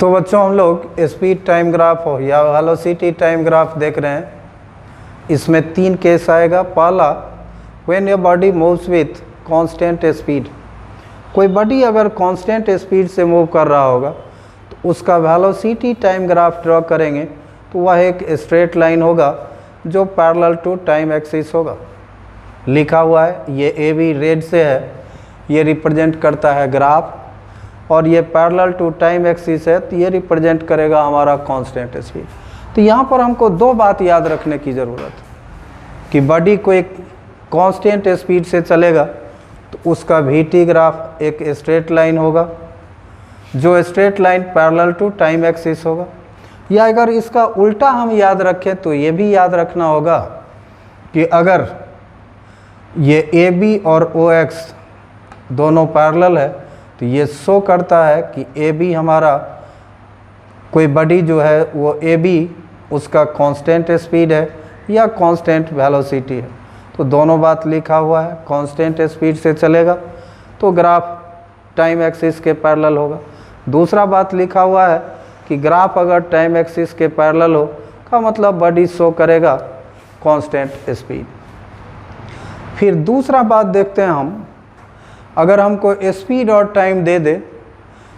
तो बच्चों हम लोग स्पीड टाइम ग्राफ हो या वेलोसिटी टाइम ग्राफ देख रहे हैं। इसमें 3 केस आएगा। पहला, when your body moves with constant speed. कोई बॉडी अगर कांस्टेंट स्पीड से मूव कर रहा होगा तो उसका वेलोसिटी टाइम ग्राफ ड्रॉ करेंगे तो वह एक स्ट्रेट लाइन होगा जो पैरेलल टू टाइम एक्सिस होगा। लिखा हुआ है, ये ए बी रेड से है, ये रिप्रेजेंट करता है ग्राफ, और ये पैरेलल टू टाइम एक्सिस है तो ये रिप्रेजेंट करेगा हमारा कांस्टेंट स्पीड। तो यहाँ पर हमको 2 बात याद रखने की ज़रूरत है कि बॉडी को एक कांस्टेंट स्पीड से चलेगा तो उसका वीटी ग्राफ एक स्ट्रेट लाइन होगा, जो straight line parallel to time axis होगा। या अगर इसका उल्टा हम याद रखें तो ये भी याद रखना होगा कि अगर ये ए बी और ओ एक्स दोनों पैरेलल है तो ये शो करता है कि ए बी हमारा कोई बॉडी जो है वो ए बी उसका कांस्टेंट स्पीड है या कांस्टेंट वेलोसिटी है। तो दोनों बात लिखा हुआ है। कांस्टेंट स्पीड से चलेगा तो ग्राफ टाइम एक्सिस के पैरेलल होगा। दूसरा बात लिखा हुआ है कि ग्राफ अगर टाइम एक्सिस के पैरेलल हो का मतलब बॉडी शो करेगा कांस्टेंट स्पीड। फिर दूसरा बात देखते हैं हम, अगर हमको स्पीड और टाइम दे दे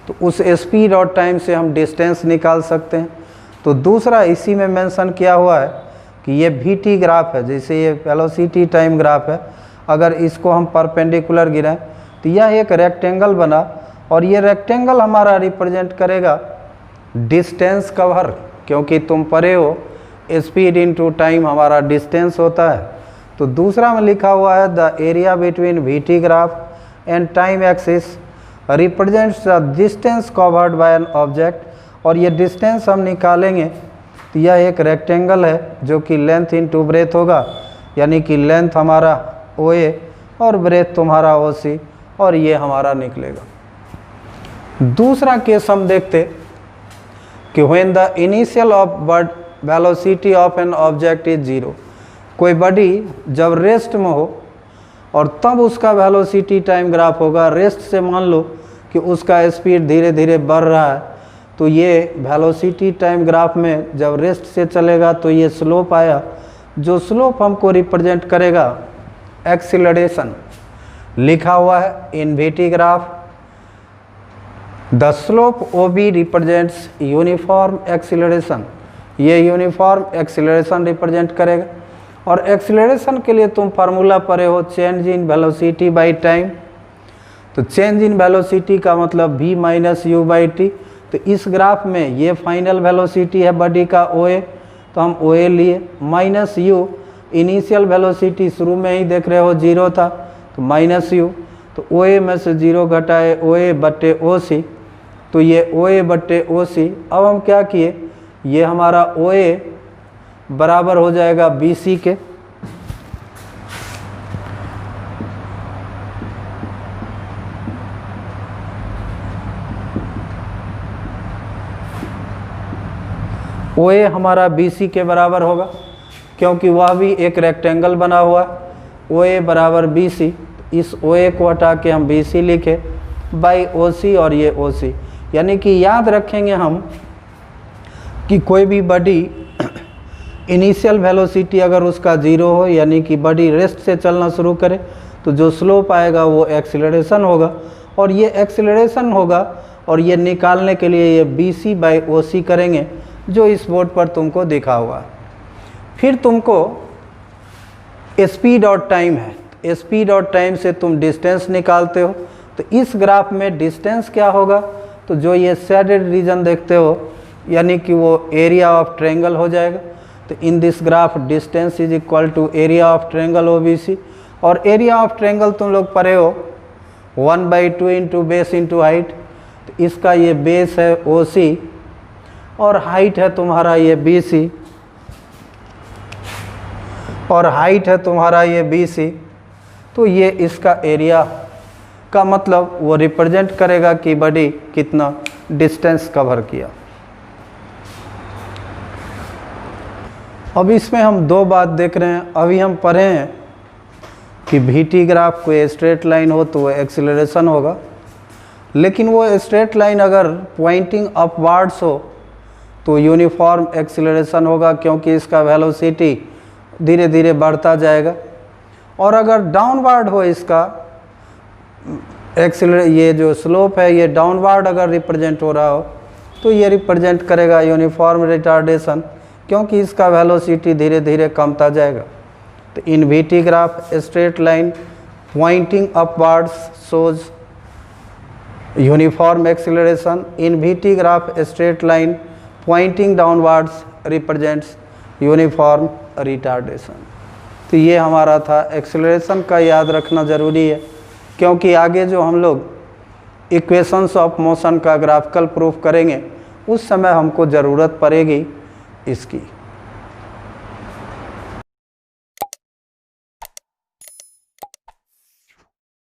तो उस स्पीड और टाइम से हम डिस्टेंस निकाल सकते हैं। तो दूसरा इसी में मेंशन किया हुआ है कि ये वीटी ग्राफ है, जैसे ये वेलोसिटी टाइम ग्राफ है, अगर इसको हम परपेंडिकुलर गिराएं तो यह एक रेक्टेंगल बना और ये रेक्टेंगल हमारा रिप्रेजेंट करेगा डिस्टेंस कवर, क्योंकि तुम पढ़े हो स्पीड इनटू टाइम हमारा डिस्टेंस होता है। तो दूसरा में लिखा हुआ है the area between VT graph and time axis represents the distance covered by an object, और ये डिस्टेंस हम निकालेंगे तो यह एक रेक्टेंगल है जो कि लेंथ इनटू ब्रेथ होगा, यानी कि लेंथ हमारा ओ ए और ब्रेथ तुम्हारा ओ सी, और ये हमारा निकलेगा। दूसरा केस हम देखते कि when the initial of velocity of an object is 0। कोई बॉडी जब रेस्ट में हो और तब उसका वेलोसिटी टाइम ग्राफ होगा। रेस्ट से मान लो कि उसका स्पीड धीरे धीरे बढ़ रहा है तो ये वेलोसिटी टाइम ग्राफ में जब रेस्ट से चलेगा तो ये स्लोप आया, जो स्लोप हमको रिप्रेजेंट करेगा एक्सीलरेशन। लिखा हुआ है in VT graph the slope O B represents uniform acceleration. ये यूनिफॉर्म एक्सीलरेशन रिप्रेजेंट करेगा। और एक्सीलरेशन के लिए तुम फार्मूला पढ़े हो change in velocity by time. तो चेंज इन वेलोसिटी का मतलब v minus U by T. तो इस ग्राफ में ये फाइनल वेलोसिटी है बॉडी का ओ ए, तो हम ओ ए लिए, माइनस यू इनिशियल वेलोसिटी शुरू में ही देख रहे हो 0 था तो माइनस यू, तो ओ ए में से 0 घटाए ओ ए बट्टे ओ सी, तो ये ओ ए बट्टे ओ सी। अब हम क्या किए, ये हमारा ओ ए बराबर हो जाएगा बी सी के, ओ ए हमारा बी सी के बराबर होगा क्योंकि वह भी एक रेक्टेंगल बना हुआ है। ओ ए बराबर बी सी, इस ओ ए को हटा के हम बी सी लिखे बाई ओ सी, और ये ओ सी, यानी कि याद रखेंगे हम कि कोई भी बॉडी इनिशियल वेलोसिटी अगर उसका 0 हो, यानी कि बॉडी रेस्ट से चलना शुरू करे, तो जो स्लोप आएगा वो एक्सीलरेशन होगा, और ये एक्सीलरेशन होगा और ये निकालने के लिए ये बी सी बाई ओ सी करेंगे जो इस बोर्ड पर तुमको दिखा हुआ है। फिर तुमको स्पीड और टाइम है, स्पीड और टाइम से तुम डिस्टेंस निकालते हो। तो इस ग्राफ में डिस्टेंस क्या होगा, तो जो ये शेडेड रीजन देखते हो यानी कि वो एरिया ऑफ ट्रायंगल हो जाएगा। तो in this graph distance is equal to area of triangle O B C, और एरिया ऑफ ट्रायंगल तुम लोग पढ़े हो 1/2 इंटू बेस इंटू हाइट। तो इसका ये बेस है ओ सी और हाइट है तुम्हारा ये बी सी, और हाइट है तुम्हारा ये बी सी। तो ये इसका एरिया का मतलब वो रिप्रेजेंट करेगा कि बॉडी कितना डिस्टेंस कवर किया। अब इसमें हम 2 बात देख रहे हैं। अभी हम पढ़े हैं कि वीटी ग्राफ कोई स्ट्रेट लाइन हो तो वो एक्सीलरेशन होगा, लेकिन वो स्ट्रेट लाइन अगर पॉइंटिंग अपवर्ड्स हो तो यूनिफॉर्म एक्सीलरेशन होगा, क्योंकि इसका वेलोसिटी धीरे धीरे बढ़ता जाएगा। और अगर डाउनवर्ड हो इसका ये जो स्लोप है ये डाउनवर्ड अगर रिप्रेजेंट हो रहा हो तो ये रिप्रेजेंट करेगा यूनिफॉर्म रिटार्डेशन, क्योंकि इसका वेलोसिटी धीरे धीरे कमता जाएगा। तो in VT graph straight line pointing upwards shows uniform acceleration, in VT graph straight line pointing downwards represents uniform retardation. तो ये हमारा था। एक्सीलरेशन का याद रखना ज़रूरी है, क्योंकि आगे जो हम लोग इक्वेशंस ऑफ मोशन का ग्राफिकल प्रूफ करेंगे उस समय हमको ज़रूरत पड़ेगी इसकी।